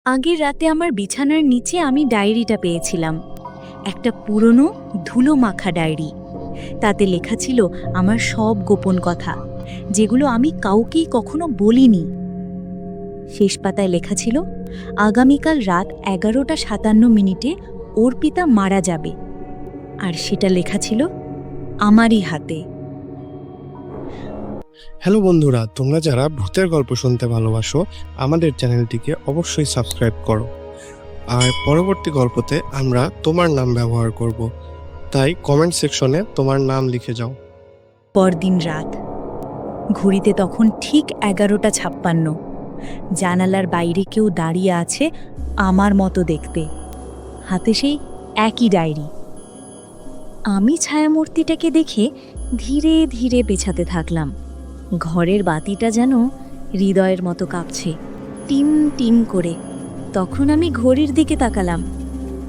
আগের রাতে আমার বিছানার নিচে আমি ডায়েরিটা পেয়েছিলাম। একটা পুরনো ধুলো মাখা ডায়েরি। তাতে লেখা ছিল আমার সব গোপন কথা, যেগুলো আমি কাউকেই কখনো বলিনি। শেষ পাতায় লেখা ছিল, আগামীকাল রাত 11:57 অর্পিতা মারা যাবে। আর সেটা লেখা ছিল আমারই হাতে। হ্যালো বন্ধুরা, তোমরা যারা ভূতের গল্প শুনতে ভালোবাসো আমাদের চ্যানেলটিকে অবশ্যই সাবস্ক্রাইব করো। আর পরবর্তী গল্পতে আমরা তোমার নাম ব্যবহার করব, তাই কমেন্ট সেকশনে তোমার নাম লিখে যাও। পরদিন রাত, ঘড়িতে তখন ঠিক 11:56। জানালার বাইরে কেউ দাঁড়িয়ে আছে আমার মতো দেখতে, হাতে সেই একই ডায়েরি। আমি ছায়ামূর্তিটাকে দেখে ধীরে ধীরে পেছাতে থাকলাম। ঘরের বাতিটা যেন হৃদয়ের মতো কাঁপছে, টিম টিম করে। তখন আমি ঘড়ির দিকে তাকালাম,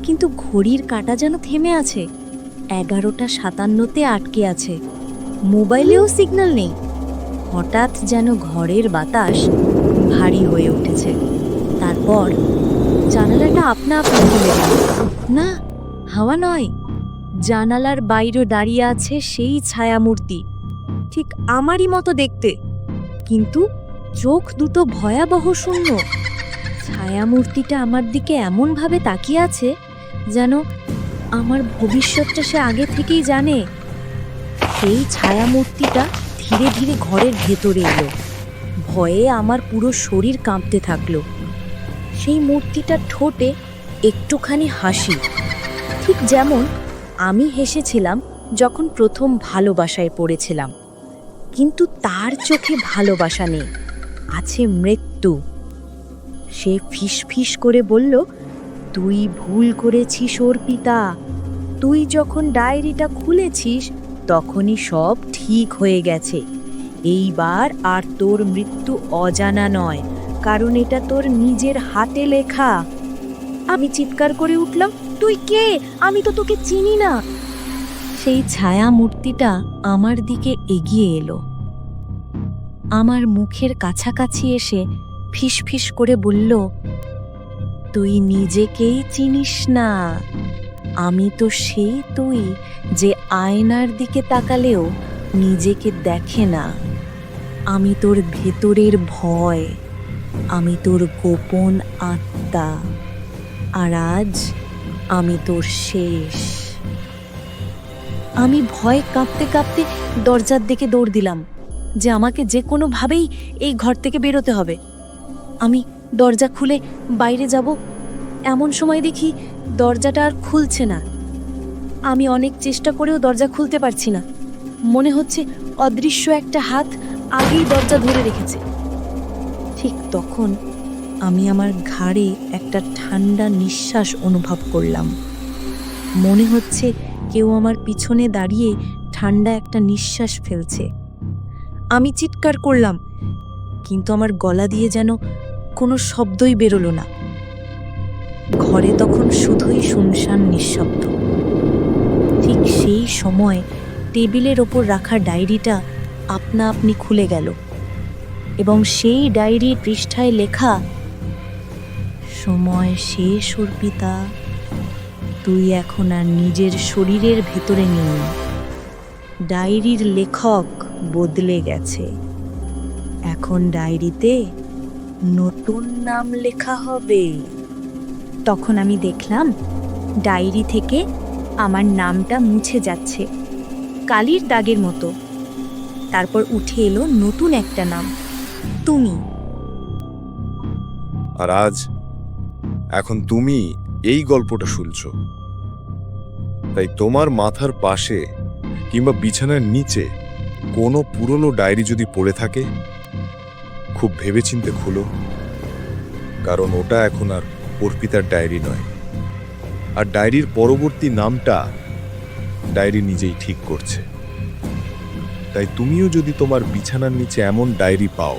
কিন্তু ঘড়ির কাঁটা যেন থেমে আছে, 11:57 আটকে আছে। মোবাইলেও সিগন্যাল নেই। হঠাৎ যেন ঘরের বাতাস ভারী হয়ে উঠেছে। তারপর জানালাটা আপনা আপনি খুলে গেল। না, হাওয়া নয়, জানালার বাইরে দাঁড়িয়ে আছে সেই ছায়ামূর্তি, ঠিক আমারই মতো দেখতে, কিন্তু চোখ দুটো ভয়াবহ শূন্য। ছায়ামূর্তিটা আমার দিকে এমনভাবে তাকিয়ে আছে যেন আমার ভবিষ্যৎটা সে আগে থেকেই জানে। সেই ছায়ামূর্তিটা ধীরে ধীরে ঘরের ভেতরে এলো। ভয়ে আমার পুরো শরীর কাঁপতে থাকলো। সেই মূর্তিটার ঠোঁটে একটুখানি হাসি, ঠিক যেমন আমি হেসেছিলাম যখন প্রথম ভালোবাসায় পড়েছিলাম। কিন্তু তার চোখে ভালোবাসা নেই, আছে মৃত্যু। সে ফিসফিস করে বলল, তুই ভুল করেছিস অর্পিতা। তুই যখন ডায়েরিটা খুলেছিস তখনই সব ঠিক হয়ে গেছে। এইবার আর তোর মৃত্যু অজানা নয়, কারণ এটা তোর নিজের হাতে লেখা। আমি চিৎকার করে উঠলাম, তুই কে? আমি তো তোকে চিনি না। সেই ছায়া মূর্তিটা আমার দিকে এগিয়ে এলো। আমার মুখের কাছাকাছি এসে ফিসফিস করে বলল, তুই নিজেকেই চিনিস না। আমি তো সেই তুই যে আয়নার দিকে তাকালেও নিজেকে দেখে না। আমি তোর ভেতরের ভয়, আমি তোর গোপন আত্মা। আর আজ আমি তোর শেষ। আমি ভয়ে কাঁপতে কাঁপতে দরজার দিকে দৌড় দিলাম, যে আমাকে যে কোনোভাবেই এই ঘর থেকে বেরোতে হবে। আমি দরজা খুলে বাইরে যাব, এমন সময় দেখি দরজাটা আর খুলছে না। আমি অনেক চেষ্টা করেও দরজা খুলতে পারছি না। মনে হচ্ছে অদৃশ্য একটা হাত আগেই দরজা ধরে রেখেছে। ঠিক তখন আমি আমার ঘাড়ে একটা ঠান্ডা নিঃশ্বাস অনুভব করলাম। মনে হচ্ছে কেউ আমার পিছনে দাঁড়িয়ে ঠান্ডা একটা নিঃশ্বাস ফেলছে। আমি চিৎকার করলাম, কিন্তু আমার গলা দিয়ে যেন কোনো শব্দই বেরোলো না। ঘরে তখন শুধুই শুনশান নিঃশব্দ। ঠিক সেই সময় টেবিলের ওপর রাখা ডায়েরিটা আপনা আপনি খুলে গেল, এবং সেই ডায়েরির পৃষ্ঠায় লেখা, সময় শেষ অর্পিতা, তুই এখন আর নিজের শরীরের ভেতরে নেই। ডায়েরির লেখক বদলে গেছে। এখন ডায়েরিতে নতুন নাম লেখা হবে। তখন আমি দেখলাম ডায়েরি থেকে আমার নামটা মুছে যাচ্ছে, কালির দাগের মতো। তারপর উঠে এলো নতুন একটা নাম, তুমি। আর আজ এখন তুমি এই গল্পটা শুনছো। তাই তোমার মাথার পাশে কিংবা বিছানার নিচে কোনো পুরনো ডায়েরি যদি পড়ে থাকে, খুব ভেবেচিন্তে খুলো, কারণ ওটা এখন আর অর্পিতার ডায়েরি নয়। আর ডায়েরির পরবর্তী নামটা ডায়েরি নিজেই ঠিক করছে। তাই তুমিও যদি তোমার বিছানার নিচে এমন ডায়েরি পাও,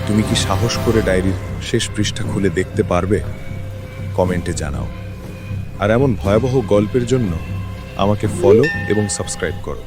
তুমি কি সাহস করে ডায়েরির শেষ পৃষ্ঠা খুলে দেখতে পারবে? কমেন্টে জানাও। আর এমন ভয়াবহ গল্পের জন্য আমাকে ফলো এবং সাবস্ক্রাইব করো।